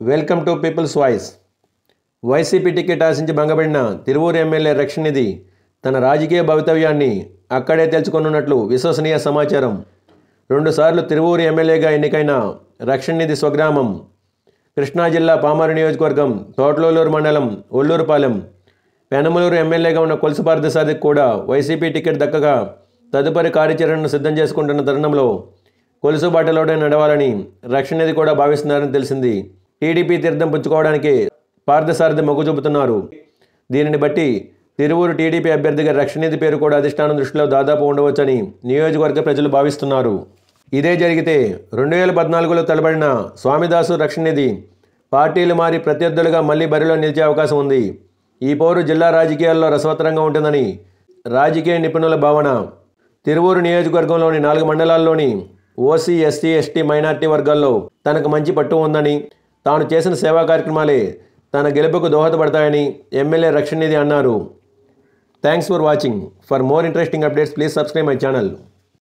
Welcome to people's voice. YCP ticket ఆశించి భంగపడిన Tiruvuru MLA రక్షణనిధి తన రాజకీయ భవితవ్యాన్ని అక్కడే తెలుసుకొనున్నట్లు విశ్వసనీయ సమాచారం. 2 సార్లు తిరువూరు ఎమ్మెల్యేగా ఎన్నికైన రక్షణనిధి స్వగ్రామం కృష్ణా జిల్లా పామరు నియోజకవర్గం తోటలూరు మండలం ఒల్లూరుపాలెం. పెనమలూరు ఎమ్మెల్యేగా ఉన్న కొలుసు పార్థసారథికి కూడా వైసీపీ టికెట్ దక్కగా తదుపరి కార్యాచరణను సిద్ధం చేసుకుంటున్న తరుణంలో కొలుసు బాటలోనే నడవాలని రక్షణనిధి కూడా భావిస్తున్నారని తెలిసింది. టీడీపీ తీర్థం పుచ్చుకోవడానికి పార్థసారథి మొగ్గు చూపుతున్నారు. దీనిని బట్టి తిరువూరు టీడీపీ అభ్యర్థిగా రక్షణనిధి పేరు కూడా అధిష్టానం దృష్టిలో దాదాపు ఉండవచ్చని నియోజకవర్గ ప్రజలు భావిస్తున్నారు. ఇదే జరిగితే 2014లో తలబడిన స్వామిదాసు రక్షణనిధి పార్టీలు మారి ప్రత్యర్థులుగా మళ్లీ బరిలో నిలిచే అవకాశం ఉంది. ఈ పోరు జిల్లా రాజకీయాల్లో రసవత్తరంగా ఉంటుందని రాజకీయ నిపుణుల భావన. తిరువూరు నియోజకవర్గంలోని 4 మండలాల్లోని ఓసీ, ఎస్సీ, ఎస్టీ, మైనార్టీ వర్గాల్లో తనకు మంచి పట్టు ఉందని, తాను చేసిన సేవా కార్యక్రమాలే తన గెలుపుకు దోహదపడతాయని ఎమ్మెల్యే రక్షణనిధి అన్నారు. Thanks for watching. For more interesting updates please subscribe my channel.